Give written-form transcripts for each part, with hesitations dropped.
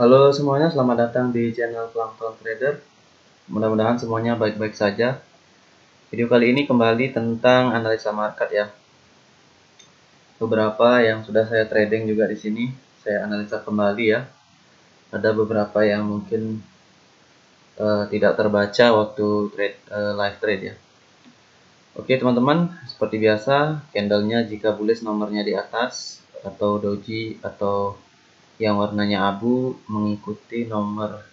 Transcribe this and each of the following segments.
Halo semuanya, selamat datang di channel Plankton Trader. Mudah-mudahan semuanya baik-baik saja. Video kali ini kembali tentang analisa market ya. Beberapa yang sudah saya trading juga di sini, saya analisa kembali ya. Ada beberapa yang mungkin tidak terbaca waktu live trade ya. Oke teman-teman, seperti biasa, candlenya jika bullish nomornya di atas atau doji atau yang warnanya abu mengikuti nomor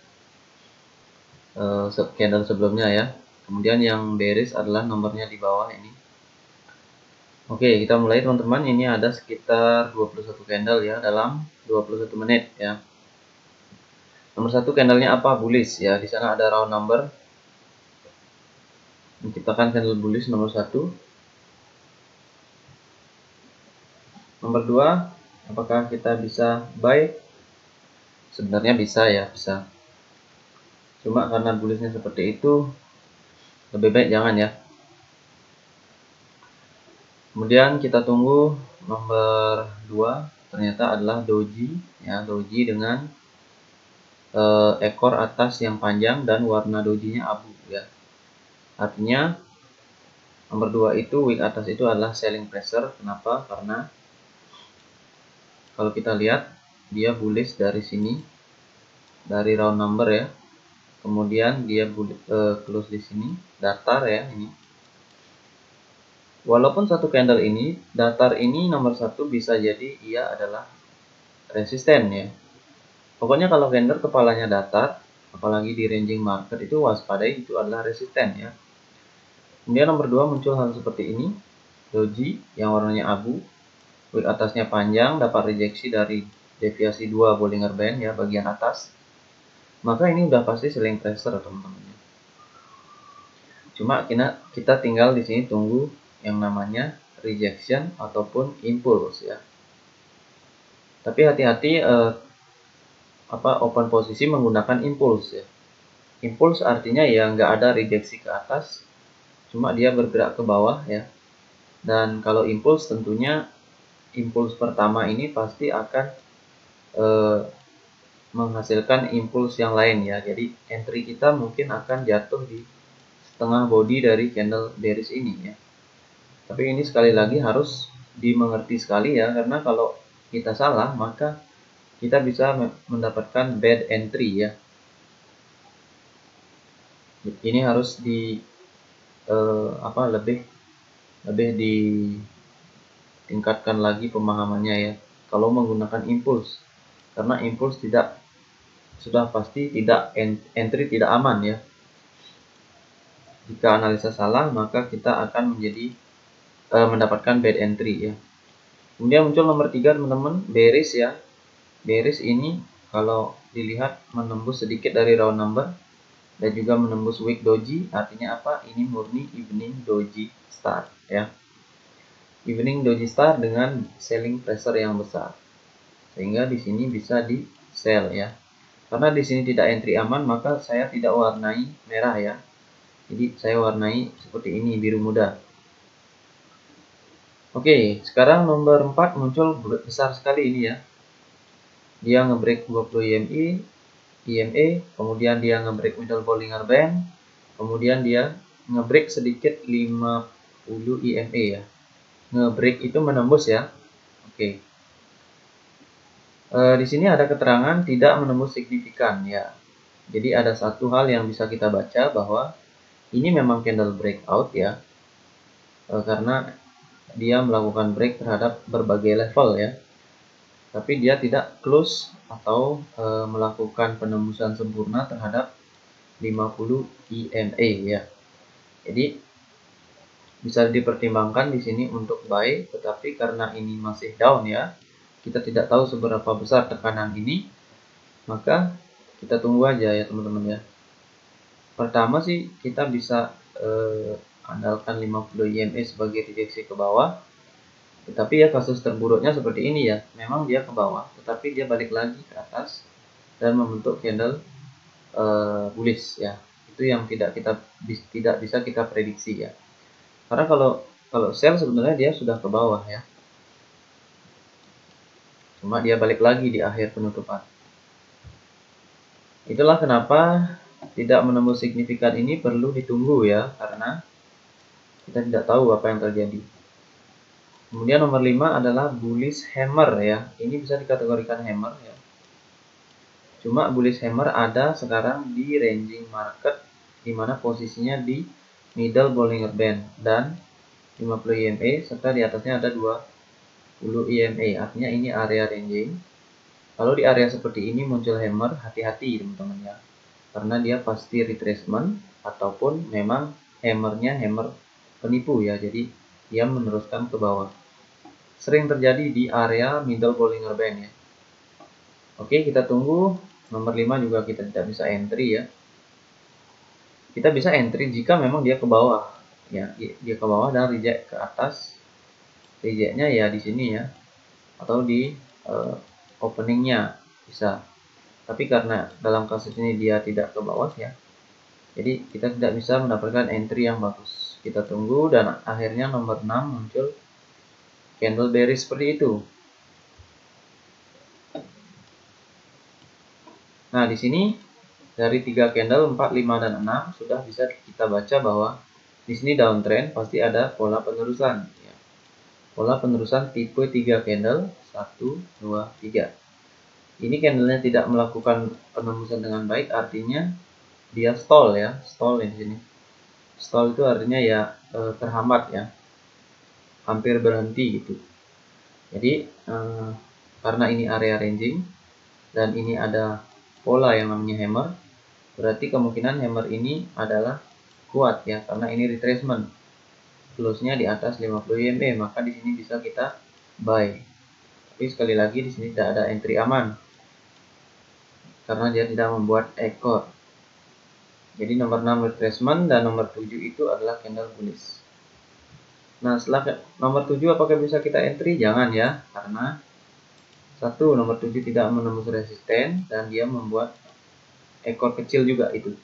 candle sebelumnya ya. Kemudian yang bearish adalah nomornya di bawah ini. Oke, kita mulai teman-teman. Ini ada sekitar 21 candle ya dalam 21 menit ya. Nomor satu candlenya apa? Bullish ya. Di sana ada round number menciptakan candle bullish nomor satu. Nomor dua, apakah kita bisa buy? Sebenarnya bisa ya, bisa. Cuma karena bullishnya seperti itu, lebih baik jangan ya. Kemudian kita tunggu nomor 2, ternyata adalah doji ya, doji dengan ekor atas yang panjang dan warna dojinya abu ya. Artinya nomor 2 itu wick atas itu adalah selling pressure. Kenapa? Karena kalau kita lihat dia bullish dari sini, dari round number ya. Kemudian dia close di sini, datar ya ini. Walaupun satu candle ini datar, ini nomor satu bisa jadi ia adalah resisten ya. Pokoknya kalau candle kepalanya datar, apalagi di ranging market itu waspadai, itu adalah resisten ya. Kemudian nomor 2 muncul hal seperti ini, doji yang warnanya abu, wick atasnya panjang, dapat rejeksi dari deviasi 2 Bollinger Band ya bagian atas. Maka ini udah pasti selling pressure teman-teman. Cuma kita tinggal di sini tunggu yang namanya rejection ataupun impulse ya. Tapi hati-hati open posisi menggunakan impulse ya. Impulse artinya ya nggak ada rejeksi ke atas, cuma dia bergerak ke bawah ya. Dan kalau impulse tentunya impuls pertama ini pasti akan menghasilkan impuls yang lain ya. Jadi entry kita mungkin akan jatuh di setengah body dari candle bearish ini ya. Tapi ini sekali lagi harus dimengerti sekali ya, karena kalau kita salah maka kita bisa mendapatkan bad entry ya. Ini harus lebih ditingkatkan lagi pemahamannya ya kalau menggunakan impuls, karena impuls sudah pasti tidak entry tidak aman ya. Jika analisa salah maka kita akan mendapatkan bad entry ya. Kemudian muncul nomor 3 teman-teman, bearish ya. Bearish ini kalau dilihat menembus sedikit dari round number dan juga menembus wick doji. Artinya apa? Ini murni evening doji star ya. Evening doji star dengan selling pressure yang besar, sehingga di sini bisa di sell ya. Karena di sini tidak entry aman, maka saya tidak warnai merah ya. Jadi saya warnai seperti ini, biru muda. Oke, sekarang nomor 4 muncul besar sekali ini ya. Dia ngebreak 20 EMA, kemudian dia ngebreak middle Bollinger Band, kemudian dia ngebreak sedikit 50 EMA ya. Ngebreak itu menembus ya. Oke. Di sini ada keterangan tidak menembus signifikan ya. Jadi ada satu hal yang bisa kita baca bahwa ini memang candle breakout ya. Karena dia melakukan break terhadap berbagai level ya, tapi dia tidak close atau melakukan penembusan sempurna terhadap 50 EMA ya. Jadi bisa dipertimbangkan di sini untuk buy, tetapi karena ini masih down ya, kita tidak tahu seberapa besar tekanan ini, maka kita tunggu aja ya teman-teman ya. Pertama sih kita bisa andalkan 50 EMA sebagai rejeksi ke bawah. Tetapi ya kasus terburuknya seperti ini ya, memang dia ke bawah, tetapi dia balik lagi ke atas dan membentuk candle bullish ya. Itu yang tidak bisa kita prediksi ya. Karena kalau sell sebenarnya dia sudah ke bawah ya. Cuma dia balik lagi di akhir penutupan. Itulah kenapa tidak menembus signifikan ini perlu ditunggu ya, karena kita tidak tahu apa yang terjadi. Kemudian nomor 5 adalah bullish hammer ya. Ini bisa dikategorikan hammer ya. Cuma bullish hammer ada sekarang di ranging market, di mana posisinya di middle Bollinger Band dan 50 EMA, serta di atasnya ada 20 EMA. Artinya ini area ranging. Kalau di area seperti ini muncul hammer, hati-hati teman-teman ya. Karena dia pasti retracement ataupun memang hammernya hammer penipu ya. Jadi dia meneruskan ke bawah. Sering terjadi di area middle Bollinger Band ya. Oke, kita tunggu. Nomor 5 juga kita tidak bisa entry ya. Kita bisa entry jika memang dia ke bawah ya, dia ke bawah dan reject ke atas. Rejectnya ya di sini ya, atau di openingnya bisa. Tapi karena dalam kasus ini dia tidak ke bawah ya, jadi kita tidak bisa mendapatkan entry yang bagus. Kita tunggu dan akhirnya nomor 6 muncul candle bearish seperti itu. Nah, di sini dari 3 candle 4, 5 dan 6 sudah bisa kita baca bahwa di sini downtrend pasti ada pola penerusan ya. Pola penerusan tipe 3 candle 1, 2, 3. Ini candlenya tidak melakukan penembusan dengan baik, artinya dia stall ya, stall di sini. Stall itu artinya ya terhambat ya, hampir berhenti gitu. Jadi karena ini area ranging dan ini ada pola yang namanya hammer, berarti kemungkinan hammer ini adalah kuat ya, karena ini retracement. Close-nya di atas 50 EMA, maka di sini bisa kita buy. Tapi sekali lagi di sini tidak ada entry aman karena dia tidak membuat ekor. Jadi nomor 6 retracement dan nomor 7 itu adalah candle bullish. Nah, setelah nomor 7 apakah bisa kita entry? Jangan ya, karena satu, nomor 7 tidak menembus resisten dan dia membuat ekor kecil juga itu.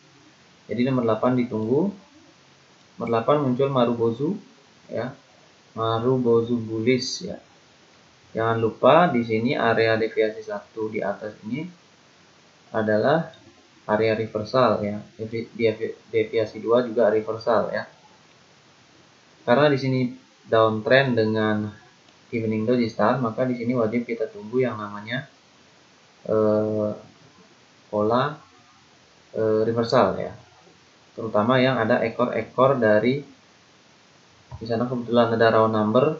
Jadi nomor 8 ditunggu. Nomor 8 muncul Marubozu ya. Marubozu bullish ya. Jangan lupa di sini area deviasi 1 di atas ini adalah area reversal ya. Deviasi 2 juga reversal ya. Karena di sini downtrend dengan evening doji star, maka di sini wajib kita tunggu yang namanya pola reversal ya. Terutama yang ada ekor-ekor dari, di sana kebetulan ada round number.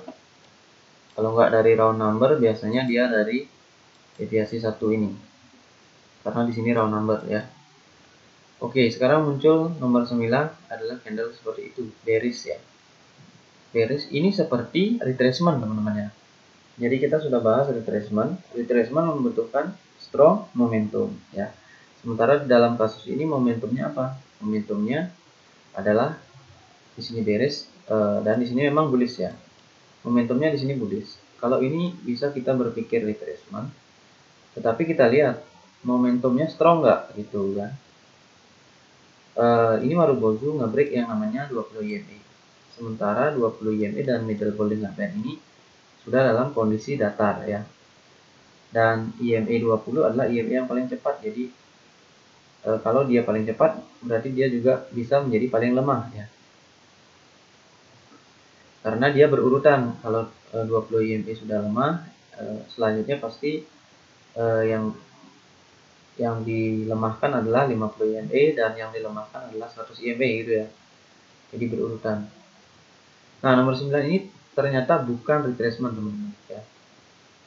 Kalau nggak dari round number, biasanya dia dari deviasi 1 ini. Karena di sini round number ya. Oke, sekarang muncul nomor 9 adalah candle seperti itu, bearish ya. Bearish ini seperti retracement teman-teman ya. Jadi kita sudah bahas retracement. Retracement membutuhkan strong momentum ya. Sementara di dalam kasus ini momentumnya apa? Momentumnya adalah di sini bearish dan di sini memang bullish ya. Momentumnya di sini bullish. Kalau ini bisa kita berpikir retracement, tetapi kita lihat momentumnya strong nggak gitu kan? Ini Marubozu ngebreak yang namanya 20 EMA. Sementara 20 EMA dan middle Bollinger Band ini sudah dalam kondisi datar ya. Dan EMA 20 adalah EMA yang paling cepat. Jadi kalau dia paling cepat berarti dia juga bisa menjadi paling lemah ya. Karena dia berurutan. Kalau 20 EMA sudah lemah, selanjutnya pasti yang dilemahkan adalah 50 EMA dan yang dilemahkan adalah 100 EMA gitu ya. Jadi berurutan. Nah, nomor 9 ini ternyata bukan retracement teman-teman ya.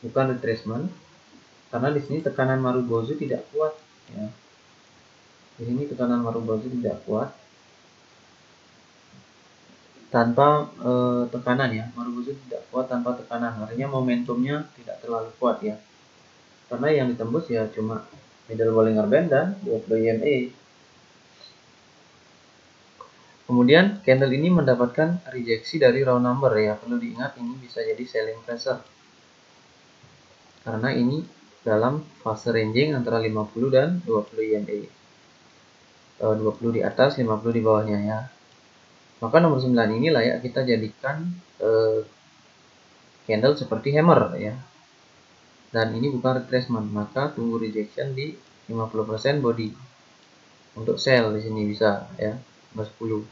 Bukan retracement karena di sini tekanan Marubozu tidak kuat ya. Di sini tekanan Marubozu tidak kuat. Tanpa tekanan ya, Marubozu tidak kuat tanpa tekanan, artinya momentumnya tidak terlalu kuat ya. Karena yang ditembus ya cuma middle Bollinger Band dan 20 EMA. Kemudian candle ini mendapatkan rejeksi dari round number ya. Perlu diingat ini bisa jadi selling pressure. Karena ini dalam fase ranging antara 50 dan 20 EMA. 20 di atas, 50 di bawahnya ya. Maka nomor 9 ini layak kita jadikan candle seperti hammer ya. Dan ini bukan retracement, maka tunggu rejection di 50% body. untuk sell di sini bisa ya, nomor 10.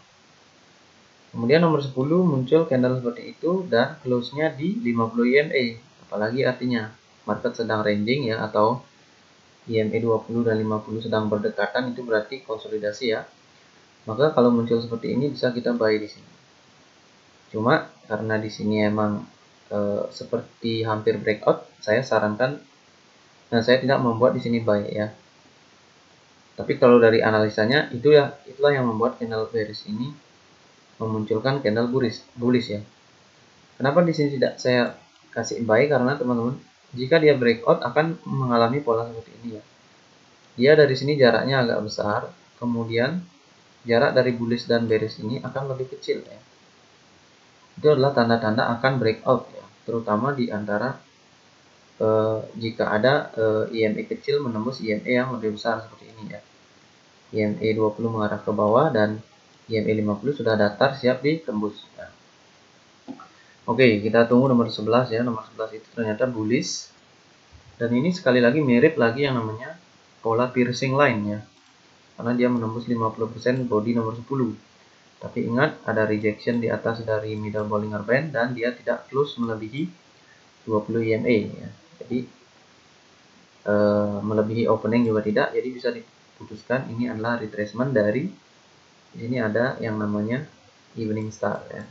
Kemudian nomor 10 muncul candle seperti itu dan close-nya di 50 EMA. Apalagi artinya market sedang ranging ya, atau EMA 20 dan 50 sedang berdekatan, itu berarti konsolidasi ya. Maka kalau muncul seperti ini bisa kita buy di sini. Cuma karena di sini emang seperti hampir breakout, saya sarankan saya tidak membuat di sini buy ya. Tapi kalau dari analisanya itulah yang membuat candle bearish ini memunculkan candle bullish ya. Kenapa di sini tidak saya kasih buy? Karena teman-teman, jika dia breakout akan mengalami pola seperti ini ya. Dia dari sini jaraknya agak besar, kemudian jarak dari bullish dan bearish ini akan lebih kecil ya. Itu adalah tanda-tanda akan breakout ya, terutama di antara jika ada EMA kecil menembus EMA yang lebih besar seperti ini ya. EMA 20 mengarah ke bawah dan EMA 50 sudah datar siap ditembus ya. Oke, kita tunggu nomor 11 ya. Nomor 11 itu ternyata bullish. Dan ini sekali lagi mirip lagi yang namanya pola piercing line ya. Karena dia menembus 50% body nomor 10. Tapi ingat, ada rejection di atas dari middle Bollinger Band dan dia tidak close melebihi 20 EMA ya. Jadi melebihi opening juga tidak. Jadi bisa diputuskan ini adalah retracement dari, di sini ada yang namanya evening star ya.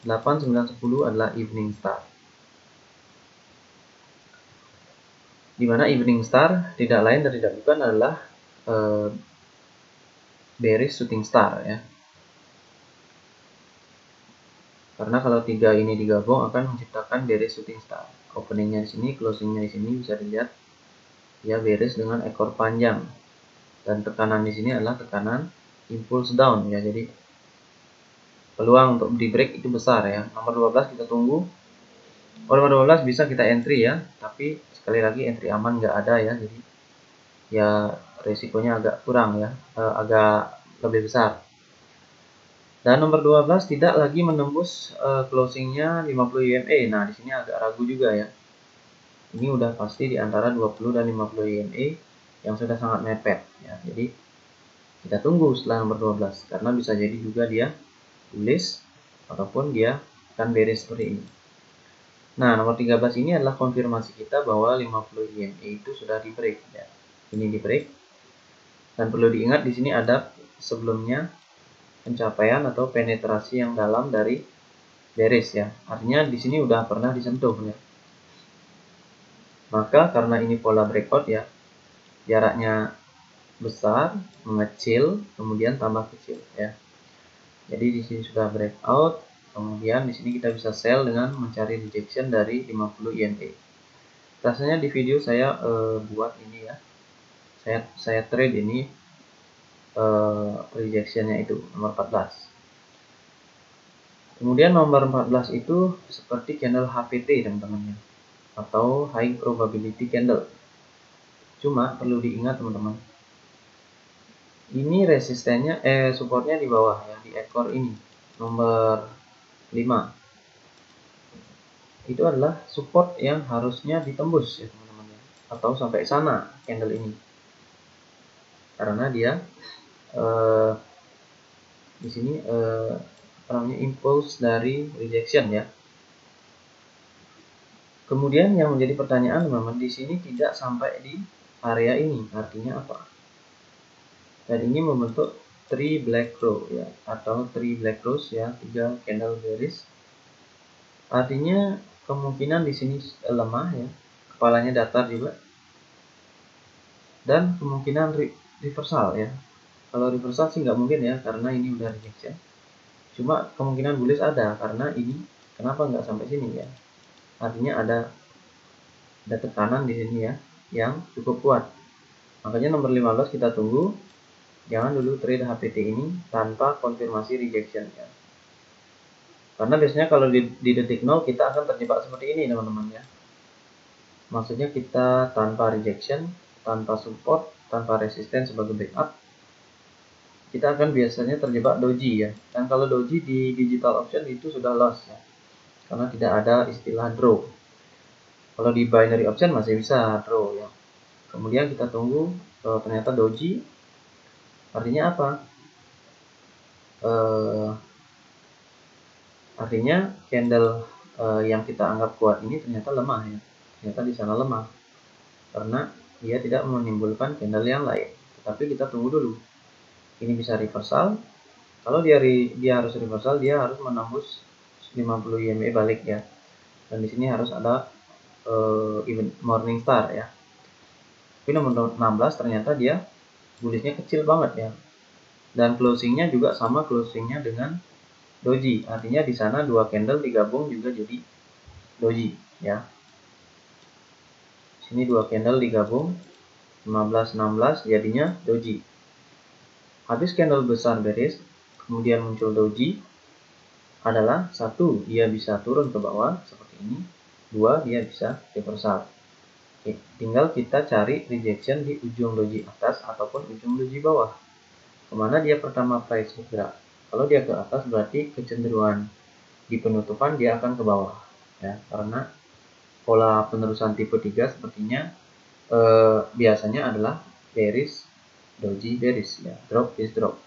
8, 9, 10 adalah evening star. Di mana evening star tidak lain dan tidak bukan adalah bearish shooting star ya. Karena kalau tiga ini digabung akan menciptakan bearish shooting star. Openingnya di sini, closingnya di sini bisa dilihat ya, bearish dengan ekor panjang. Dan tekanan di sini adalah tekanan impulse down ya. Jadi peluang untuk di break itu besar ya. Nomor 12 kita tunggu. Nomor 12 bisa kita entry ya, tapi sekali lagi entry aman nggak ada ya. Jadi ya resikonya agak kurang ya, agak lebih besar. Dan nomor 12 tidak lagi menembus closingnya 50 EMA. Nah, di sini agak ragu juga ya. Ini udah pasti di antara 20 dan 50 EMA yang sudah sangat mepet ya. Jadi kita tunggu setelah nomor 12 karena bisa jadi juga dia bullish ataupun dia akan bearish seperti ini. Nah, nomor 13 ini adalah konfirmasi kita bahwa 50 EMA itu sudah di break ya. Ini di break. Dan perlu diingat di sini ada sebelumnya pencapaian atau penetrasi yang dalam dari bearish ya. Artinya di sini udah pernah disentuh ya. Maka karena ini pola breakout ya, jaraknya besar, mengecil, kemudian tambah kecil ya. Jadi di sini sudah breakout, kemudian di sini kita bisa sell dengan mencari rejection dari 50 EMA. Rasanya di video saya buat ini ya. Saya trade ini rejectionnya itu nomor 14. Kemudian nomor 14 itu seperti candle HPT teman-teman, atau high probability candle. Cuma perlu diingat teman-teman, ini resistennya supportnya di bawah ya, di ekor ini nomor 5. Itu adalah support yang harusnya ditembus ya teman-teman ya, atau sampai sana candle ini. Karena dia di sini namanya impulse dari rejection ya. Kemudian yang menjadi pertanyaan teman-teman, di sini tidak sampai di area ini, artinya apa? Dan ini membentuk 3 black crow ya, atau 3 black crows ya, 3 candle bearish. Artinya kemungkinan di sini lemah ya, kepalanya datar juga. Dan kemungkinan reversal ya. Kalau reversal sih nggak mungkin ya, karena ini udah rejection. Cuma kemungkinan bullish ada, karena ini kenapa nggak sampai sini ya? Artinya ada tekanan di sini ya, yang cukup kuat. Makanya nomor 15 kita tunggu. Jangan dulu trade HPT ini tanpa konfirmasi rejection ya. Karena biasanya kalau di detik 0 kita akan terjebak seperti ini teman-teman ya. Maksudnya kita tanpa rejection, tanpa support, tanpa resisten sebagai backup, kita akan biasanya terjebak doji ya. Dan kalau doji di digital option itu sudah loss ya, karena tidak ada istilah draw. Kalau di binary option masih bisa draw ya. Kemudian kita tunggu ternyata doji Artinya apa? Artinya candle yang kita anggap kuat ini ternyata lemah ya. Ternyata di sana lemah karena dia tidak menimbulkan candle yang lain. Tetapi kita tunggu dulu. Ini bisa reversal. Kalau dia harus reversal, dia harus menembus 50 EMA balik ya. Dan di sini harus ada even morning star ya. Tapi nomor 16 ternyata dia bullishnya kecil banget ya. Dan closingnya juga sama closingnya dengan doji. Artinya di sana dua candle digabung juga jadi doji ya. Sini dua candle digabung 15-16 jadinya doji. Habis candle besar beres, kemudian muncul doji adalah satu, dia bisa turun ke bawah seperti ini. Dua, dia bisa reversal. Oke, tinggal kita cari rejection di ujung doji atas ataupun ujung doji bawah. Kemana dia pertama price bergerak? Kalau dia ke atas berarti kecenderungan di penutupan dia akan ke bawah ya, karena pola penerusan tipe 3 sepertinya biasanya adalah bearish doji bearish ya, drop is drop.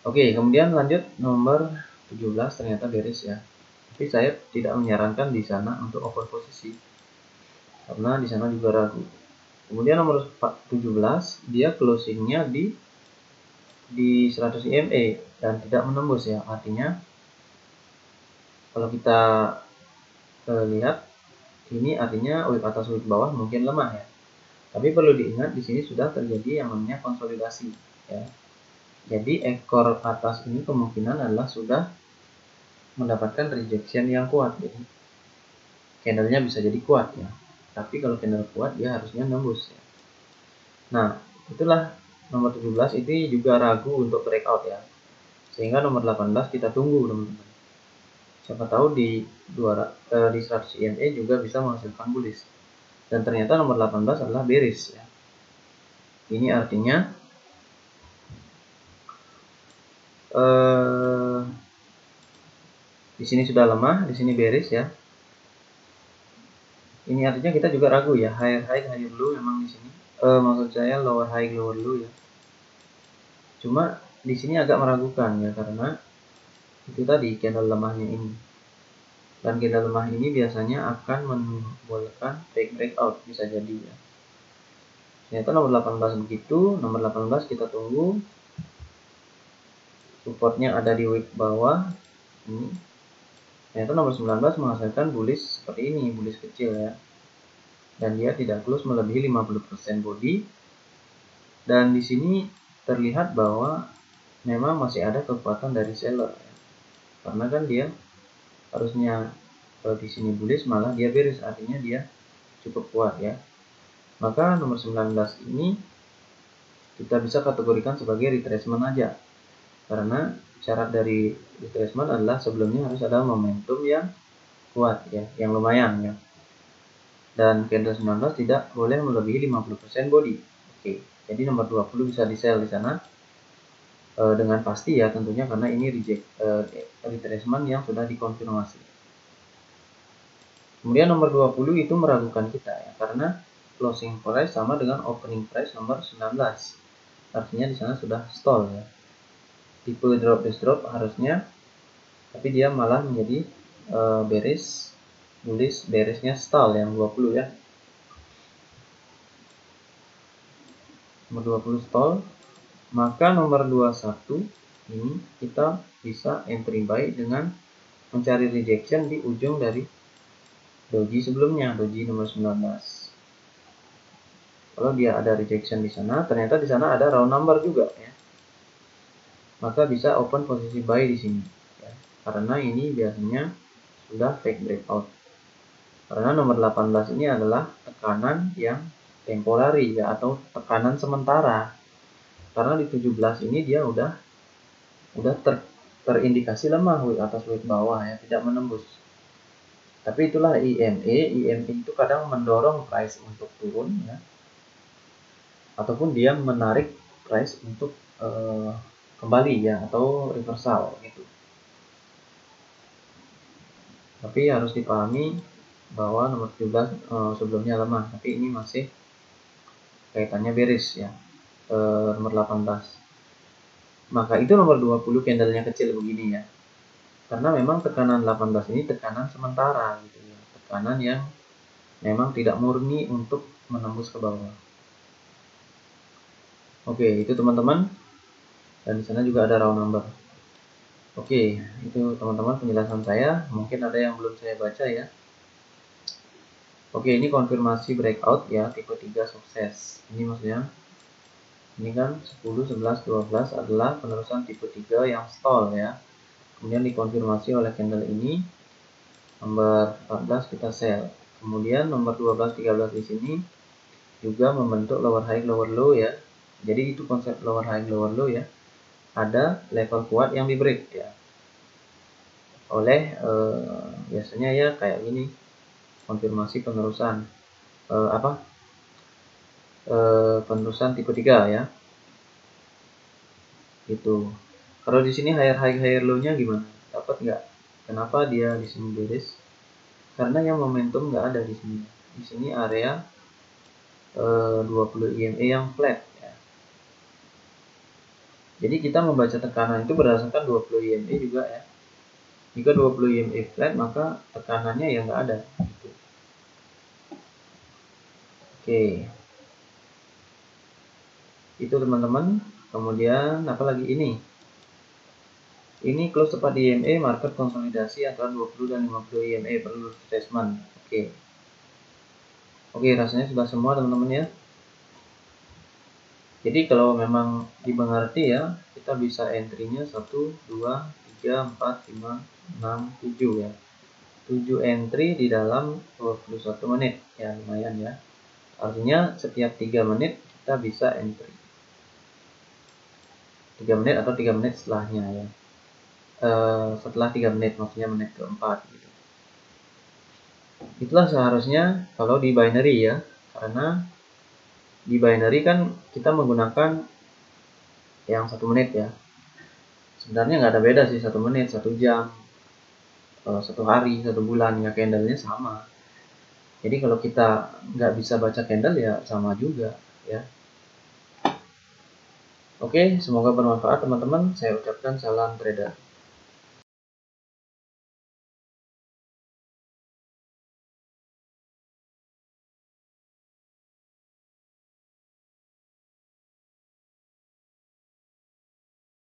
Oke, kemudian lanjut nomor 17 ternyata bearish ya. Tapi saya tidak menyarankan di sana untuk open posisi karena di sana juga ragu. Kemudian nomor 17 dia closingnya di 100 EMA dan tidak menembus ya. Artinya kalau kita lihat ini artinya wick atas wick bawah mungkin lemah ya. Tapi perlu diingat di sini sudah terjadi yang namanya konsolidasi ya. Jadi ekor atas ini kemungkinan adalah sudah mendapatkan rejection yang kuat. Jadi candlenya bisa jadi kuat ya. Tapi kalau candle kuat dia harusnya nembus ya. Nah, itulah nomor 17 ini juga ragu untuk breakout ya. Sehingga nomor 18 kita tunggu teman-teman. Siapa tahu di 100 EMA juga bisa menghasilkan bullish. Dan ternyata nomor 18 adalah bearish ya. Ini artinya di sini sudah lemah, di sini bearish ya. Ini artinya kita juga ragu ya, higher high, higher low memang di sini. Maksud saya lower high, lower low ya. Cuma di sini agak meragukan ya karena itu tadi candle lemahnya ini. Dan candle lemah ini biasanya akan menimbulkan fake breakout, bisa jadi ya. Ternyata nomor 18 begitu, nomor 18 kita tunggu. Supportnya ada di wick bawah. Ini. Ternyata nomor 19 menghasilkan bullish seperti ini, bullish kecil ya. Dan dia tidak close melebihi 50% body. Dan di sini terlihat bahwa memang masih ada kekuatan dari seller ya. Karena kan dia harusnya di sini bullish malah dia bearish, artinya dia cukup kuat ya. Maka nomor 19 ini kita bisa kategorikan sebagai retracement aja. Karena syarat dari retracement adalah sebelumnya harus ada momentum yang kuat ya, yang lumayan ya. Dan candle 19 tidak boleh melebihi 50% body. Oke, jadi nomor 20 bisa di sell di sana dengan pasti ya tentunya karena ini retracement yang sudah dikonfirmasi. Kemudian nomor 20 itu meragukan kita ya karena closing price sama dengan opening price nomor 19. Artinya di sana sudah stall ya. Tipe drop is drop harusnya, tapi dia malah menjadi bearish, bullish, bearishnya stall yang 20 ya. Nomor 20 stall. Maka nomor 21 ini kita bisa entry buy dengan mencari rejection di ujung dari doji sebelumnya, doji nomor 19. Kalau dia ada rejection di sana, ternyata di sana ada round number juga ya. Maka bisa open posisi buy di sini ya. Karena ini biasanya sudah fake breakout. Karena nomor 18 ini adalah tekanan yang temporary ya atau tekanan sementara. Karena di 17 ini dia udah terindikasi lemah wick atas wick bawah ya, tidak menembus. Tapi itulah IMA itu kadang mendorong price untuk turun ya. Ataupun dia menarik price untuk kembali ya atau reversal gitu. Tapi harus dipahami bahwa nomor 17 sebelumnya lemah, tapi ini masih kaitannya bearish ya. nomor 18. Maka itu nomor 20 candlenya kecil begini ya. Karena memang tekanan 18 ini tekanan sementara gitu ya. Tekanan yang memang tidak murni untuk menembus ke bawah. Oke, itu teman-teman. Dan di sana juga ada raw number. Oke, itu teman-teman penjelasan saya. Mungkin ada yang belum saya baca ya. Oke, ini konfirmasi breakout ya, tipe 3 sukses. Ini maksudnya ini kan 10, 11, 12 adalah penerusan tipe 3 yang stall ya. Kemudian dikonfirmasi oleh candle ini. Nomor 14 kita sell. Kemudian nomor 12, 13 di sini juga membentuk lower high, lower low ya. Jadi itu konsep lower high, lower low ya. Ada level kuat yang di break ya. Oleh biasanya ya kayak gini. Konfirmasi penerusan penerusan tipe 3 ya. Itu. Kalau di sini higher high, higher low-nya gimana? Dapat nggak? Kenapa dia di sini bearish? Karena yang momentum nggak ada di sini. Di sini area 20 EMA yang flat ya. Jadi kita membaca tekanan itu berdasarkan 20 EMA juga ya. Jika 20 EMA flat maka tekanannya ya nggak ada. Gitu. Oke. Itu teman-teman. Kemudian apa lagi ini? Ini close tepat di EMA, market konsolidasi antara 20 dan 50 EMA perlu retracement. Oke. Oke, rasanya sudah semua teman-teman ya. Jadi kalau memang dimengerti ya, kita bisa entry-nya 1, 2, 3, 4, 5, 6, 7 ya. 7 entry di dalam 21 menit. Ya, lumayan ya. Artinya setiap 3 menit kita bisa entry. 3 menit atau 3 menit setelahnya ya. Setelah 3 menit, maksudnya menit keempat gitu. Itulah seharusnya kalau di binary ya. Karena di binary kan kita menggunakan yang 1 menit ya. Sebenarnya nggak ada beda sih, 1 menit, 1 jam, 1 hari, 1 bulan ya, candlenya sama. Jadi kalau kita nggak bisa baca candle ya sama juga ya. Oke, semoga bermanfaat teman-teman. Saya ucapkan salam trader.